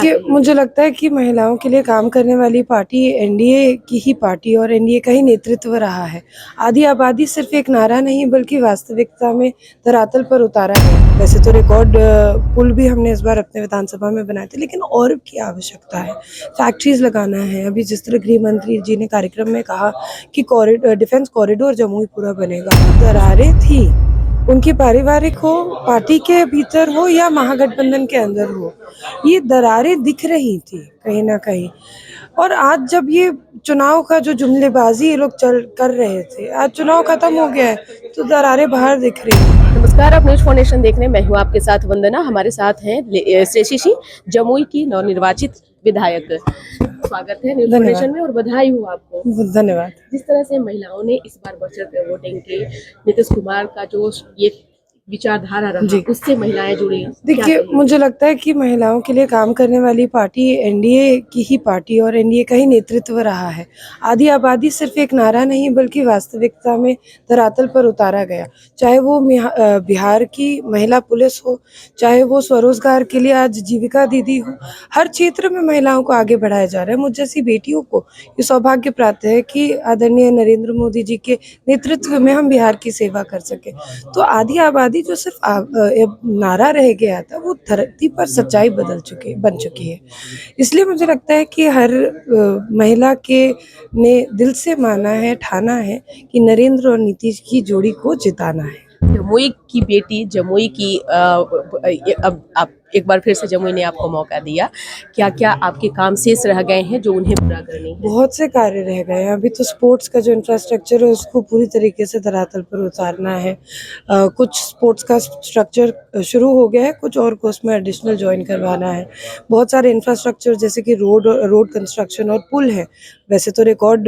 देखिए, मुझे लगता है कि महिलाओं के लिए काम करने वाली पार्टी एनडीए की ही पार्टी और एनडीए का ही नेतृत्व रहा है। आधी आबादी सिर्फ एक नारा नहीं बल्कि वास्तविकता में धरातल पर उतारा गया। वैसे तो रिकॉर्ड पुल भी हमने इस बार अपने विधानसभा में बनाए थे, लेकिन और की आवश्यकता है। फैक्ट्रीज़ लगाना है। अभी जिस तरह गृह मंत्री जी ने कार्यक्रम में कहा कि डिफेंस कॉरिडोर जमुई पूरा बनेगा, दरारें थी। उनकी पारिवारिक हो, पार्टी के भीतर हो या महागठबंधन के अंदर हो, ये दरारें दिख रही थी कहीं न कहीं। और आज जब ये चुनाव का जो जुमलेबाज़ी ये लोग कर रहे थे, आज चुनाव खत्म हो गया है, तो दरारें बाहर दिख रही हैं। नमस्कार, आप न्यूज फाउंडेशन देख रहे हैं। मैं हूँ आपके साथ वंदना। हमारे साथ हैं श्रेयसी सिंह, जमुई की नवनिर्वाचित विधायक। स्वागत है न्यूज फाउंडेशन में और बधाई हो आपको। धन्यवाद। जिस तरह से महिलाओं ने इस बार बढ़ चढ़ कर वोटिंग की, नीतीश कुमार का जो ये विचारधारा रहा, उससे महिलाएं जुड़ी। देखिए, मुझे लगता है कि महिलाओं के लिए काम करने वाली पार्टी एनडीए की ही पार्टी और एनडीए का ही नेतृत्व रहा है। आधी आबादी सिर्फ एक नारा नहीं बल्कि वास्तविकता में धरातल पर उतारा गया। चाहे वो बिहार की महिला पुलिस हो, चाहे वो स्वरोजगार के लिए आज जीविका दीदी हो, हर क्षेत्र में महिलाओं को आगे बढ़ाया जा रहा है। मुझ जैसी बेटियों को ये सौभाग्य प्राप्त है कि आदरणीय नरेंद्र मोदी जी के नेतृत्व में हम बिहार की सेवा कर सके। तो आधी आबादी जो सिर्फ नारा रह गया था, वो धरती पर सच्चाई बन चुकी है। इसलिए मुझे लगता है कि हर महिला के ने दिल से माना है, ठाना है कि नरेंद्र और नीतीश की जोड़ी को जिताना है। जमुई की बेटी, जमुई की अब आप एक बार फिर से जमुई ने आपको मौका दिया। क्या क्या आपके काम शेष रह गए हैं जो उन्हें पूरा करने हैं? बहुत से कार्य रह गए हैं। अभी तो स्पोर्ट्स का जो इंफ्रास्ट्रक्चर है उसको पूरी तरीके से धरातल पर उतारना है। कुछ स्पोर्ट्स का स्ट्रक्चर शुरू हो गया है, कुछ और को उसमें एडिशनल ज्वाइन करवाना है। बहुत सारे इंफ्रास्ट्रक्चर जैसे कि रोड कंस्ट्रक्शन और पुल है। वैसे तो रिकॉर्ड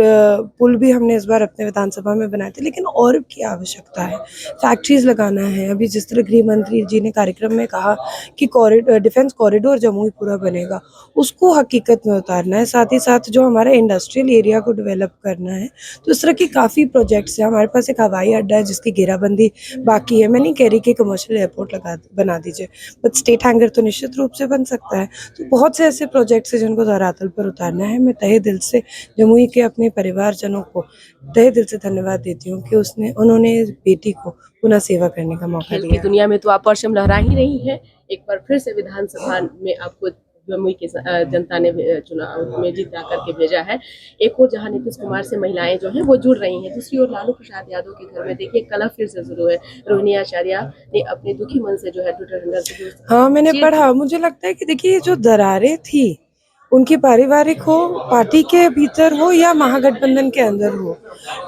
पुल भी हमने इस बार अपने विधानसभा में बनाए थे, लेकिन और की आवश्यकता है। फैक्ट्रीज़ लगाना है। अभी जिस तरह गृह मंत्री जी ने कार्यक्रम में कहा कि डिफेंस कॉरिडोर जमुई पूरा बनेगा, उसको हकीकत में उतारना है। साथ ही साथ जो हमारा इंडस्ट्रियल एरिया को डेवलप करना है, तो इस तरह की काफ़ी प्रोजेक्ट्स हैं। हमारे पास एक हवाई अड्डा है जिसकी घेराबंदी बाकी है। मैं नहीं कह रही कि कमर्शियल एयरपोर्ट बना दीजिए, बट स्टेट हैंगर तो निश्चित रूप से बन सकता है। तो बहुत से ऐसे प्रोजेक्ट्स हैं जिनको धरातल पर उतारना है। मैं तहे दिल से जमुई के अपने परिवारजनों को तहे दिल से धन्यवाद देती हूँ कि उन्होंने बेटी को पुनः सेवा करने का मौका खेल की दिया। दुनिया में तो आप परचम लहरा ही रही हैं। एक बार फिर से विधानसभा में आपको जमुई के जनता ने चुनाव में जीता करके भेजा है। एक और जहां नीतीश कुमार से महिलाएं जो हैं वो जुड़ रही हैं, दूसरी ओर लालू प्रसाद यादव के घर में देखिए कलह फिर से शुरू है। रोहिणी आचार्य ने अपने दुखी मन से जो है ट्विटर हैंडल से हाँ, मैंने पढ़ा। मुझे लगता है कि देखिए ये जो दरारें थी, उनकी पारिवारिक हो, पार्टी के भीतर हो या महागठबंधन के अंदर हो,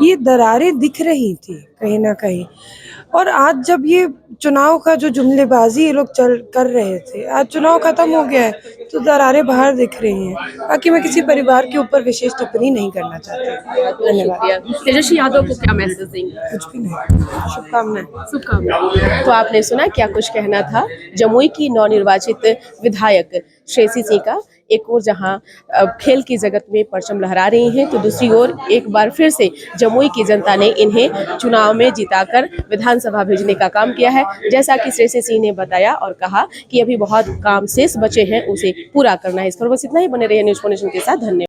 ये दरारें दिख रही थी कहीं न कहीं। और आज जब ये चुनाव का जो जुमलेबाज़ी ये लोग कर रहे थे, आज चुनाव खत्म हो गया है, तो दरारें बाहर दिख रही हैं। बाकी मैं किसी परिवार के ऊपर विशेष टिप्पणी नहीं करना चाहती। धन्यवाद। तेजस्वी यादव को क्या मैसेज देंगे? कुछ भी नहीं। शुभकामनाएं। तो आपने सुना क्या कुछ कहना था जमुई की नवनिर्वाचित विधायक श्रेयसी सिंह का। एक ओर जहां खेल की जगत में परचम लहरा रही हैं, तो दूसरी ओर एक बार फिर से जमुई की जनता ने इन्हें चुनाव में जिताकर विधानसभा भेजने का काम किया है। जैसा कि श्रेयसी सिंह ने बताया और कहा कि अभी बहुत काम शेष बचे हैं, उसे पूरा करना है। इस पर बस इतना ही। बने रहिए न्यूज फाउंडेशन के साथ। धन्यवाद।